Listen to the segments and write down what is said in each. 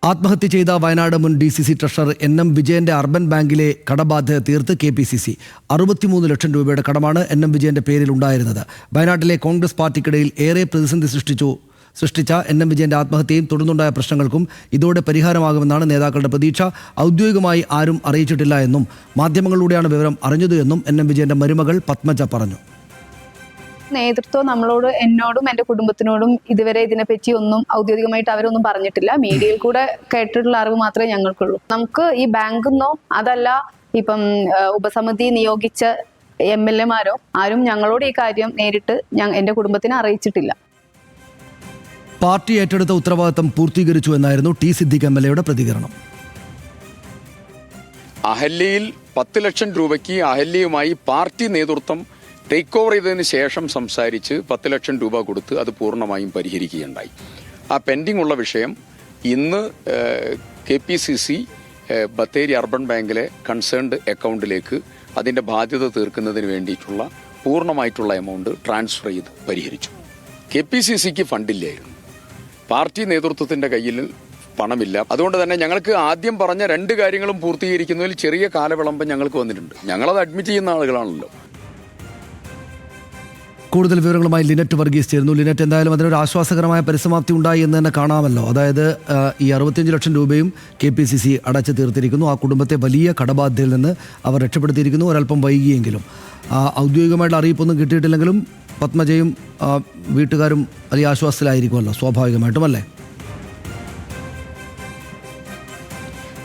ആത്മഹത്യ ചെയ്ത വയനാട് മുൻ DCC ട്രഷറർ NM വിജയന്റെ അർബൻ ബാങ്കിലെ കടബാധ്യത തീർത്ത് KPCC 63 ലക്ഷം രൂപയുടെ കടമാണ് NM വിജയന്റെ പേരിൽ ഉണ്ടായിരുന്നത്. വയനാട്ടിലെ കോൺഗ്രസ് പാർട്ടിക്കിടയിൽ ഏറെ പ്രതിസന്ധി സൃഷ്ടിച്ച NM വിജയന്റെ ആത്മഹത്യയും തുടർന്നുണ്ടായ പ്രശ്നങ്ങൾക്കും ഇതോടെ പരിഹാരമാകുമെന്നാണ് നേതാക്കളുടെ പ്രതീക്ഷ. ഔദ്യോഗികമായി ആരും അറിയിച്ചിട്ടില്ല എന്നും മാധ്യമങ്ങളിലൂടെയാണ് വിവരം അറിഞ്ഞത് എന്നും NM വിജയന്റെ മരുമകൾ പത്മജ പറഞ്ഞു. നേതൃത്വം എന്നോടും എൻ്റെ കുടുംബത്തിനോടും ഇതുവരെ ഇതിനെപ്പറ്റി ഒന്നും ഔദ്യോഗികമായിട്ട് അവരൊന്നും പറഞ്ഞിട്ടില്ല. മീഡിയയിൽ കൂടെ കേട്ടിട്ടുള്ള അറിവ് മാത്രമേ ഞങ്ങൾക്കുള്ളൂ. നമുക്ക് ഈ ബാങ്കിന്നോ അതല്ല ഇപ്പം ഉപസമിതി നിയോഗിച്ച MLA മാരോ ആരും ഞങ്ങളോട് ഈ കാര്യം നേരിട്ട് എൻ്റെ കുടുംബത്തിനെ അറിയിച്ചിട്ടില്ല. പാർട്ടി ഏറ്റെടുത്ത ഉത്തരവാദിത്തം പൂർത്തീകരിച്ചു എന്നായിരുന്നു T. സിദ്ദിഖ് MLA യുടെ പ്രതികരണം. അഹല്യയിൽ 10 ലക്ഷം രൂപയ്ക്ക് അഹല്യയുമായി പാർട്ടി നേതൃത്വം ടേക്ക് ഓവർ ചെയ്തതിന് ശേഷം സംസാരിച്ച് 10 ലക്ഷം രൂപ കൊടുത്ത് അത് പൂർണ്ണമായും പരിഹരിക്കുകയുണ്ടായി. ആ പെൻഡിംഗ് ഉള്ള വിഷയം ഇന്ന് KPCC ബത്തേരി അർബൻ ബാങ്കിലെ കൺസേൺഡ് അക്കൗണ്ടിലേക്ക് അതിൻ്റെ ബാധ്യത തീർക്കുന്നതിന് വേണ്ടിയിട്ടുള്ള പൂർണ്ണമായിട്ടുള്ള എമൗണ്ട് ട്രാൻസ്ഫർ ചെയ്ത് പരിഹരിച്ചു. KPCCക്ക് ഫണ്ടില്ലായിരുന്നു, പാർട്ടി നേതൃത്വത്തിൻ്റെ കയ്യിൽ പണമില്ല. അതുകൊണ്ട് തന്നെ ഞങ്ങൾക്ക് ആദ്യം പറഞ്ഞ 2 കാര്യങ്ങളും പൂർത്തീകരിക്കുന്നതിൽ ചെറിയ കാലവിളംബം ഞങ്ങൾക്ക് വന്നിട്ടുണ്ട്. ഞങ്ങളത് അഡ്മിറ്റ് ചെയ്യുന്ന ആളുകളാണല്ലോ. കൂടുതൽ വിവരങ്ങളുമായി ലിനറ്റ് വർഗീസ് ചേരുന്നു. ലിനറ്റ്, എന്തായാലും അതിനൊരു ആശ്വാസകരമായ പരിസമാപ്തി ഉണ്ടായി എന്ന് തന്നെ കാണാമല്ലോ. അതായത് ഈ 65 ലക്ഷം രൂപയും KPCC അടച്ചു തീർത്തിരിക്കുന്നു. ആ കുടുംബത്തെ വലിയ കടബാധ്യതയിൽ നിന്ന് അവർ രക്ഷപ്പെടുത്തിയിരിക്കുന്നു, ഒരല്പം വൈകിയെങ്കിലും. ഔദ്യോഗികമായിട്ട് അറിയിപ്പൊന്നും കിട്ടിയിട്ടില്ലെങ്കിലും പത്മജയും വീട്ടുകാരും വലിയ ആശ്വാസത്തിലായിരിക്കുമല്ലോ സ്വാഭാവികമായിട്ടും, അല്ലേ?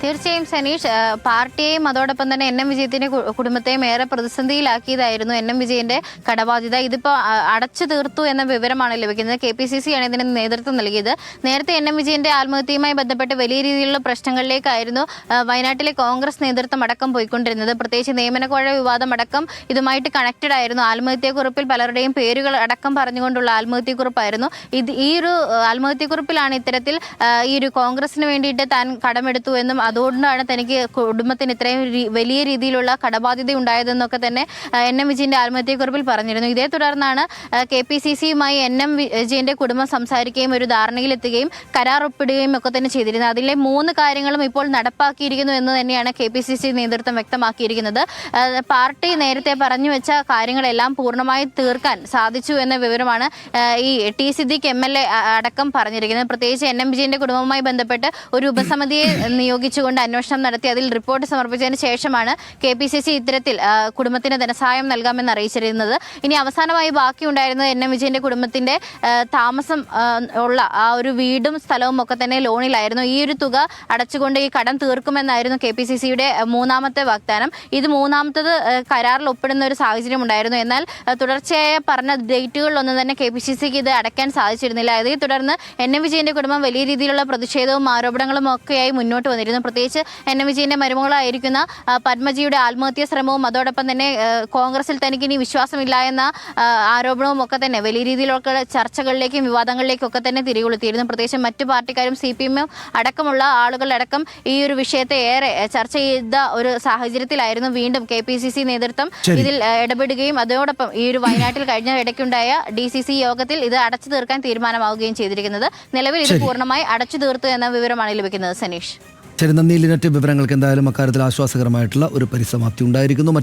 തീർച്ചയായും സനീഷ്, പാർട്ടിയെയും അതോടൊപ്പം തന്നെ NM വിജയത്തിന്റെ കുടുംബത്തെയും ഏറെ പ്രതിസന്ധിയിലാക്കിയതായിരുന്നു NM വിജയന്റെ കടബാധ്യത. ഇതിപ്പോൾ അടച്ചു തീർത്തു എന്ന വിവരമാണ് ലഭിക്കുന്നത്. KPCC ആണ് ഇതിന് നേതൃത്വം നൽകിയത്. നേരത്തെ NM വിജയന്റെ ആത്മഹത്യയുമായി ബന്ധപ്പെട്ട് വലിയ രീതിയിലുള്ള പ്രശ്നങ്ങളിലേക്കായിരുന്നു വയനാട്ടിലെ കോൺഗ്രസ് നേതൃത്വം അടക്കം പോയിക്കൊണ്ടിരുന്നത്. പ്രത്യേകിച്ച് നിയമനക്കോഴ വിവാദം അടക്കം ഇതുമായിട്ട് കണക്റ്റഡ് ആയിരുന്നു. ആത്മഹത്യക്കുറിപ്പിൽ പലരുടെയും പേരുകൾ അടക്കം പറഞ്ഞുകൊണ്ടുള്ള ആത്മഹത്യക്കുറിപ്പായിരുന്നു. ഈ ഒരു ആത്മഹത്യക്കുറിപ്പിലാണ് ഇത്തരത്തിൽ ഈ ഒരു കോൺഗ്രസിന് വേണ്ടിയിട്ട് താൻ കടമെടുത്തു എന്നും അതുകൊണ്ടാണ് തനിക്ക് കുടുംബത്തിന് ഇത്രയും വലിയ രീതിയിലുള്ള കടബാധ്യത ഉണ്ടായതെന്നൊക്കെ തന്നെ NM വിജയന്റെ ആത്മഹത്യക്കുറിപ്പിൽ പറഞ്ഞിരുന്നു. ഇതേ തുടർന്നാണ് KPCCയുമായി NM വിജയന്റെ കുടുംബം സംസാരിക്കുകയും ഒരു ധാരണയിലെത്തുകയും കരാർ ഒപ്പിടുകയും ഒക്കെ തന്നെ ചെയ്തിരുന്നത്. അതിലെ 3 കാര്യങ്ങളും ഇപ്പോൾ നടപ്പാക്കിയിരിക്കുന്നു എന്ന് തന്നെയാണ് KPCC നേതൃത്വം വ്യക്തമാക്കിയിരിക്കുന്നത്. പാർട്ടി നേരത്തെ പറഞ്ഞു വെച്ച കാര്യങ്ങളെല്ലാം പൂർണ്ണമായി തീർക്കാൻ സാധിച്ചു എന്ന വിവരമാണ് ഈ T. സിദ്ദിഖ് MLA അടക്കം പറഞ്ഞിരിക്കുന്നത്. പ്രത്യേകിച്ച് NM വിജയന്റെ കുടുംബവുമായി ബന്ധപ്പെട്ട് ഒരു ഉപസമിതിയെ നിയോഗിച്ചുകൊണ്ട് അന്വേഷണം നടത്തി അതിൽ റിപ്പോർട്ട് സമർപ്പിച്ചതിന് ശേഷമാണ് KPCC ഇത്തരത്തിൽ കുടുംബത്തിന് ധനസഹായം നൽകാമെന്ന് അറിയിച്ചിരുന്നത്. ഇനി അവസാനമായി ബാക്കിയുണ്ടായിരുന്നത് NM വിജയന്റെ കുടുംബത്തിന്റെ താമസം ഉള്ള ആ ഒരു വീടും സ്ഥലവും ഒക്കെ തന്നെ ലോണിലായിരുന്നു. ഈ ഒരു തുക അടച്ചുകൊണ്ട് ഈ കടം തീർക്കുമെന്നായിരുന്നു KPCCയുടെ 3ാമത്തെ വാഗ്ദാനം. ഇത് 3ാമത്തത് കരാറിൽ ഒപ്പിടുന്ന ഒരു സാഹചര്യം ഉണ്ടായിരുന്നു. എന്നാൽ തുടർച്ചയായ പറഞ്ഞ ഡേറ്റുകളിലൊന്നും തന്നെ KPCCക്ക് ഇത് അടയ്ക്കാൻ സാധിച്ചിരുന്നില്ല. അതേ തുടർന്ന് NM വിജയന്റെ കുടുംബം വലിയ രീതിയിലുള്ള പ്രതിഷേധവും ആരോപണങ്ങളും ഒക്കെയായി മുന്നോട്ട് വന്നിരുന്നു. പ്രത്യേകിച്ച് NM വിജയന്റെ മരുമകളായിരിക്കുന്ന പത്മജിയുടെ ആത്മഹത്യാ ശ്രമവും അതോടൊപ്പം തന്നെ കോൺഗ്രസിൽ തനിക്ക് ഇനി വിശ്വാസമില്ല എന്ന ആരോപണവും ഒക്കെ തന്നെ വലിയ രീതിയിലുള്ള ചർച്ചകളിലേക്കും വിവാദങ്ങളിലേക്കും ഒക്കെ തന്നെ തിരികൊളുത്തിയിരുന്നു. പ്രത്യേകിച്ച് മറ്റു പാർട്ടിക്കാരും CPM അടക്കമുള്ള ആളുകളടക്കം ഈ ഒരു വിഷയത്തെ ഏറെ ചർച്ച ചെയ്ത ഒരു സാഹചര്യത്തിലായിരുന്നു വീണ്ടും KPCC നേതൃത്വം ഇതിൽ ഇടപെടുകയും അതോടൊപ്പം ഈ ഒരു വയനാട്ടിൽ കഴിഞ്ഞ ഇടയ്ക്കുണ്ടായ DCC യോഗത്തിൽ ഇത് അടച്ചു തീർക്കാൻ തീരുമാനമാവുകയും ചെയ്തിരിക്കുന്നത്. നിലവിൽ ഇത് പൂർണ്ണമായി അടച്ചു തീർത്തു എന്ന വിവരമാണ് ലഭിക്കുന്നത്. സനീഷ്, ശരി, നന്ദി ലിനറ്റ്. വിവരങ്ങൾക്ക് എന്തായാലും അക്കാര്യത്തിൽ ആശ്വാസകരമായിട്ടുള്ള ഒരു പരിസമാപ്തി ഉണ്ടായിരിക്കുന്നു.